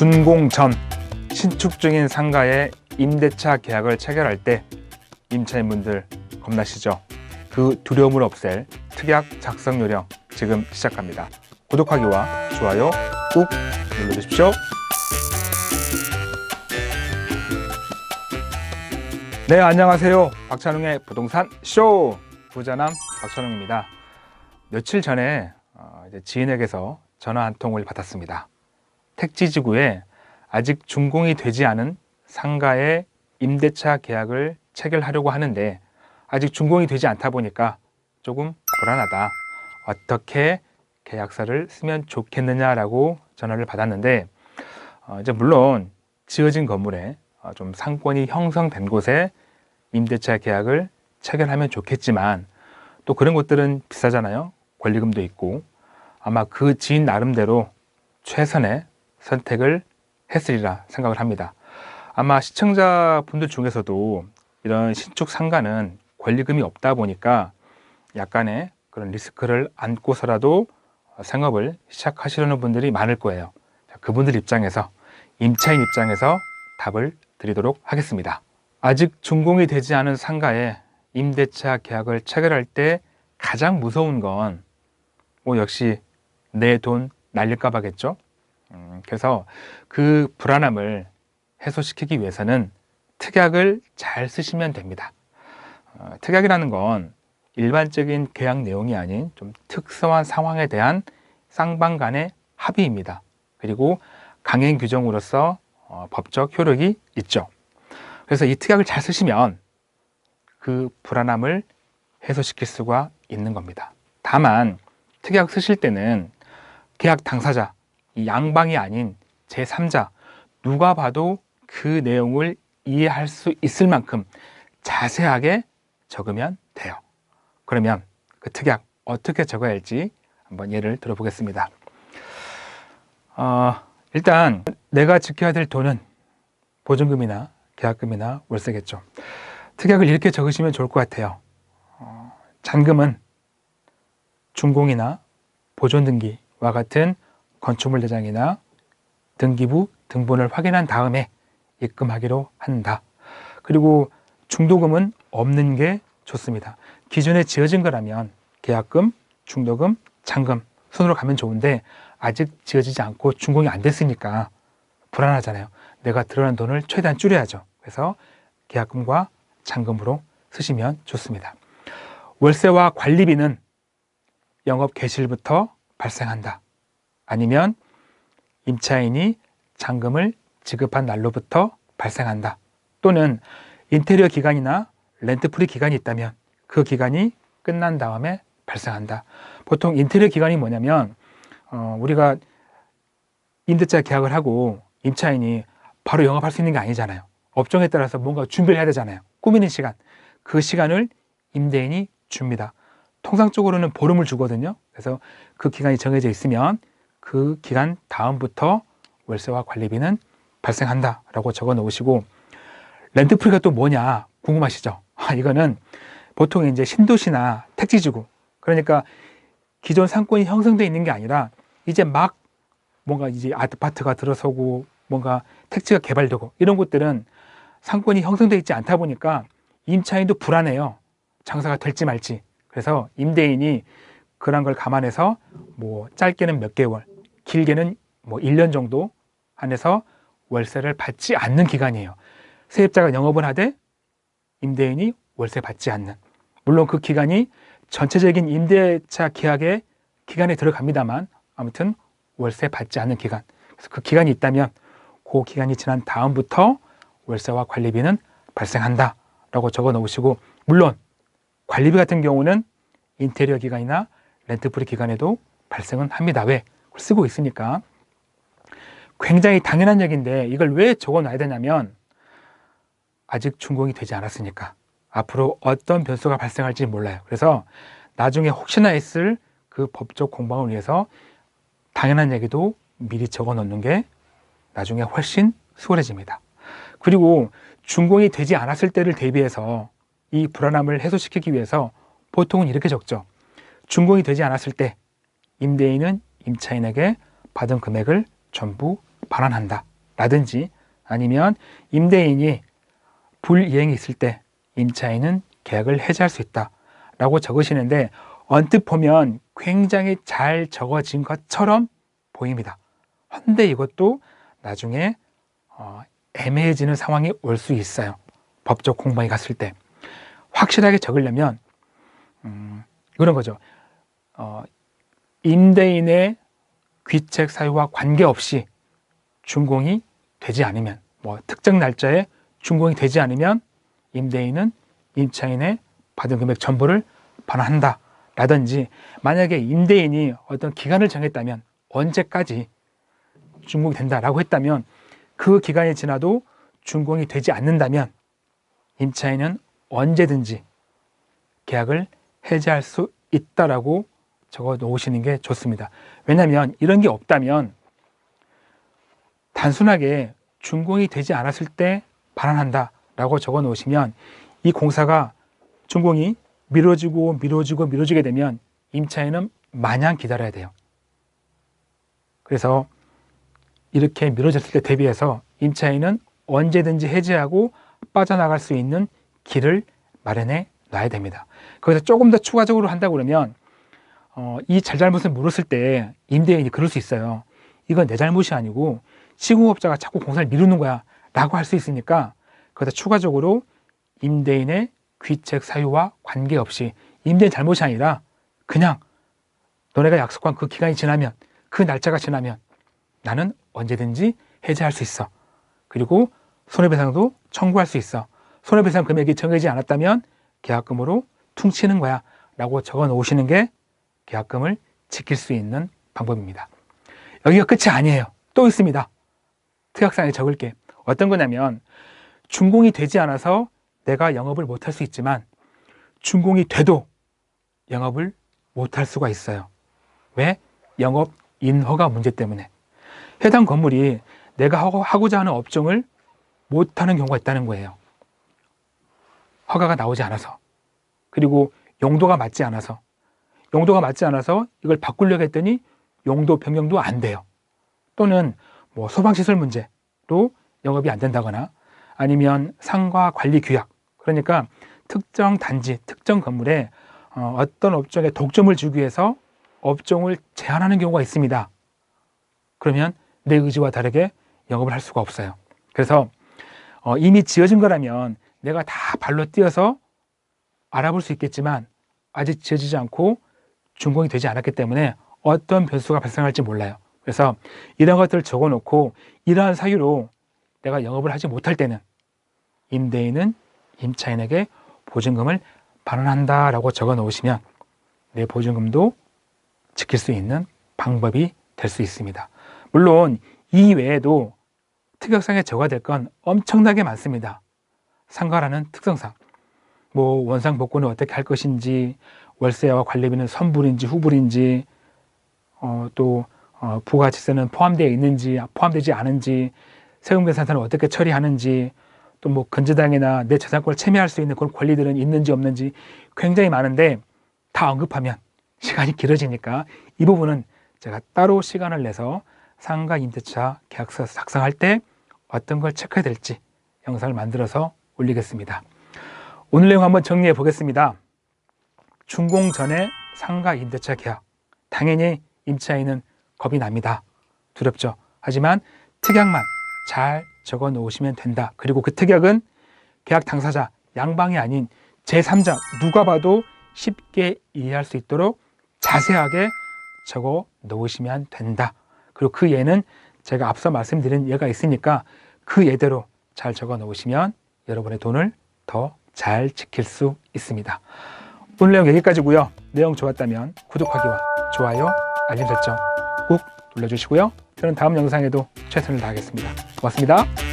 준공 전 신축 중인 상가의 임대차 계약을 체결할 때 임차인분들 겁나시죠? 그 두려움을 없앨 특약 작성 요령 지금 시작합니다. 구독하기와 좋아요 꾹 눌러주십시오. 네, 안녕하세요. 박찬웅의 부동산 쇼 부자남 박찬웅입니다. 며칠 전에 지인에게서 전화 한 통을 받았습니다. 택지지구에 아직 준공이 되지 않은 상가의 임대차 계약을 체결하려고 하는데 아직 준공이 되지 않다 보니까 조금 불안하다. 어떻게 계약서를 쓰면 좋겠느냐라고 전화를 받았는데 이제 물론 지어진 건물에 좀 상권이 형성된 곳에 임대차 계약을 체결하면 좋겠지만 또 그런 곳들은 비싸잖아요. 권리금도 있고 아마 그 지인 나름대로 최선의 선택을 했으리라 생각을 합니다. 아마 시청자분들 중에서도 이런 신축 상가는 권리금이 없다 보니까 약간의 그런 리스크를 안고서라도 생업을 시작하시려는 분들이 많을 거예요. 그분들 입장에서, 임차인 입장에서 답을 드리도록 하겠습니다. 아직 준공이 되지 않은 상가에 임대차 계약을 체결할 때 가장 무서운 건 역시 내 돈 날릴까 봐겠죠. 그래서 그 불안함을 해소시키기 위해서는 특약을 잘 쓰시면 됩니다. 특약이라는 건 일반적인 계약 내용이 아닌 좀 특수한 상황에 대한 쌍방 간의 합의입니다. 그리고 강행 규정으로서 법적 효력이 있죠. 그래서 이 특약을 잘 쓰시면 그 불안함을 해소시킬 수가 있는 겁니다. 다만 특약 쓰실 때는 계약 당사자, 이 양방이 아닌 제3자 누가 봐도 그 내용을 이해할 수 있을 만큼 자세하게 적으면 돼요. 그러면 그 특약 어떻게 적어야 할지 한번 예를 들어보겠습니다. 일단 내가 지켜야 될 돈은 보증금이나 계약금이나 월세겠죠. 특약을 이렇게 적으시면 좋을 것 같아요. 잔금은 준공이나 보존등기와 같은 건축물 대장이나 등기부 등본을 확인한 다음에 입금하기로 한다. 그리고 중도금은 없는 게 좋습니다. 기존에 지어진 거라면 계약금, 중도금, 잔금 손으로 가면 좋은데 아직 지어지지 않고 준공이 안 됐으니까 불안하잖아요. 내가 들어간 돈을 최대한 줄여야죠. 그래서 계약금과 잔금으로 쓰시면 좋습니다. 월세와 관리비는 영업 개시일부터 발생한다. 아니면 임차인이 잔금을 지급한 날로부터 발생한다. 또는 인테리어 기간이나 렌트프리 기간이 있다면 그 기간이 끝난 다음에 발생한다. 보통 인테리어 기간이 뭐냐면 우리가 임대차 계약을 하고 임차인이 바로 영업할 수 있는 게 아니잖아요. 업종에 따라서 뭔가 준비를 해야 되잖아요. 꾸미는 시간. 그 시간을 임대인이 줍니다. 통상적으로는 보름을 주거든요. 그래서 그 기간이 정해져 있으면 그 기간 다음부터 월세와 관리비는 발생한다라고 적어 놓으시고, 렌트프리가 또 뭐냐 궁금하시죠? 이거는 보통 이제 신도시나 택지지구, 그러니까 기존 상권이 형성되어 있는 게 아니라 이제 막 뭔가 이제 아파트가 들어서고 뭔가 택지가 개발되고 이런 곳들은 상권이 형성되어 있지 않다 보니까 임차인도 불안해요. 장사가 될지 말지. 그래서 임대인이 그런 걸 감안해서 짧게는 몇 개월, 길게는 1년 정도 안에서 월세를 받지 않는 기간이에요. 세입자가 영업을 하되 임대인이 월세 받지 않는. 물론 그 기간이 전체적인 임대차 계약의 기간에 들어갑니다만 아무튼 월세 받지 않는 기간. 그래서 그 기간이 있다면 그 기간이 지난 다음부터 월세와 관리비는 발생한다 라고 적어 놓으시고, 물론 관리비 같은 경우는 인테리어 기간이나 렌트프리 기간에도 발생은 합니다. 왜? 그걸 쓰고 있으니까. 굉장히 당연한 얘기인데 이걸 왜 적어 놔야 되냐면 아직 준공이 되지 않았으니까 앞으로 어떤 변수가 발생할지 몰라요. 그래서 나중에 혹시나 있을 그 법적 공방을 위해서 당연한 얘기도 미리 적어 놓는 게 나중에 훨씬 수월해집니다. 그리고 준공이 되지 않았을 때를 대비해서 이 불안함을 해소시키기 위해서 보통은 이렇게 적죠. 준공이 되지 않았을 때 임대인은 임차인에게 받은 금액을 전부 반환한다. 라든지 아니면 임대인이 불이행이 있을 때 임차인은 계약을 해지할 수 있다 라고 적으시는데 언뜻 보면 굉장히 잘 적어진 것처럼 보입니다. 근데 이것도 나중에 애매해지는 상황이 올 수 있어요. 법적 공방이 갔을 때 확실하게 적으려면 이런 거죠. 임대인의 귀책 사유와 관계없이 준공이 되지 않으면, 특정 날짜에 준공이 되지 않으면 임대인은 임차인의 받은 금액 전부를 반환한다 라든지, 만약에 임대인이 어떤 기간을 정했다면 언제까지 준공이 된다라고 했다면 그 기간이 지나도 준공이 되지 않는다면 임차인은 언제든지 계약을 해지할 수 있다라고 적어 놓으시는 게 좋습니다. 왜냐하면 이런 게 없다면 단순하게 준공이 되지 않았을 때 반환한다 라고 적어 놓으시면 이 공사가 준공이 미뤄지게 되면 임차인은 마냥 기다려야 돼요. 그래서 이렇게 미뤄졌을 때 대비해서 임차인은 언제든지 해지하고 빠져나갈 수 있는 길을 마련해 놔야 됩니다. 거기서 조금 더 추가적으로 한다고 그러면 이 잘잘못을 물었을 때 임대인이 그럴 수 있어요. 이건 내 잘못이 아니고 시공업자가 자꾸 공사를 미루는 거야 라고 할 수 있으니까 거기서 추가적으로 임대인의 귀책 사유와 관계없이 임대인 잘못이 아니라 그냥 너네가 약속한 그 기간이 지나면, 그 날짜가 지나면 나는 언제든지 해지할 수 있어. 그리고 손해배상도 청구할 수 있어. 손해배상 금액이 정해지지 않았다면 계약금으로 퉁치는 거야 라고 적어 놓으시는 게 계약금을 지킬 수 있는 방법입니다. 여기가 끝이 아니에요. 또 있습니다. 특약사항에 적을 게 어떤 거냐면, 준공이 되지 않아서 내가 영업을 못할 수 있지만 준공이 돼도 영업을 못할 수가 있어요. 왜? 영업 인허가 문제 때문에. 해당 건물이 내가 하고자 하는 업종을 못하는 경우가 있다는 거예요. 허가가 나오지 않아서, 그리고 용도가 맞지 않아서 이걸 바꾸려고 했더니 용도 변경도 안 돼요. 또는 소방시설 문제로 영업이 안 된다거나, 아니면 상가 관리 규약, 그러니까 특정 단지, 특정 건물에 어떤 업종에 독점을 주기 위해서 업종을 제한하는 경우가 있습니다. 그러면 내 의지와 다르게 영업을 할 수가 없어요. 그래서 이미 지어진 거라면 내가 다 발로 뛰어서 알아볼 수 있겠지만 아직 지어지지 않고 준공이 되지 않았기 때문에 어떤 변수가 발생할지 몰라요. 그래서 이런 것들을 적어놓고 이러한 사유로 내가 영업을 하지 못할 때는 임대인은 임차인에게 보증금을 반환한다라고 적어 놓으시면 내 보증금도 지킬 수 있는 방법이 될 수 있습니다. 물론 이 외에도 특약상에 적어야 될 건 엄청나게 많습니다. 상가라는 특성상 원상 복구는 어떻게 할 것인지, 월세와 관리비는 선불인지 후불인지, 또 부가치세는 포함되어 있는지 포함되지 않은지, 세금 계산서는 어떻게 처리하는지, 또 근저당이나 내 저작권을 침해할 수 있는 그런 권리들은 있는지 없는지 굉장히 많은데 다 언급하면 시간이 길어지니까 이 부분은 제가 따로 시간을 내서 상가 임대차 계약서 작성할 때 어떤 걸 체크해야 될지 영상을 만들어서 올리겠습니다. 오늘 내용 한번 정리해 보겠습니다. 준공 전에 상가 임대차 계약, 당연히 임차인은 겁이 납니다. 두렵죠. 하지만 특약만 잘 적어 놓으시면 된다. 그리고 그 특약은 계약 당사자, 양방이 아닌 제3자 누가 봐도 쉽게 이해할 수 있도록 자세하게 적어 놓으시면 된다. 그리고 그 예는 제가 앞서 말씀드린 예가 있으니까 그 예대로 잘 적어 놓으시면 여러분의 돈을 더 잘 지킬 수 있습니다. 오늘 내용 여기까지고요. 내용 좋았다면 구독하기와 좋아요, 알림 설정 꼭 눌러주시고요. 저는 다음 영상에도 최선을 다하겠습니다. 고맙습니다.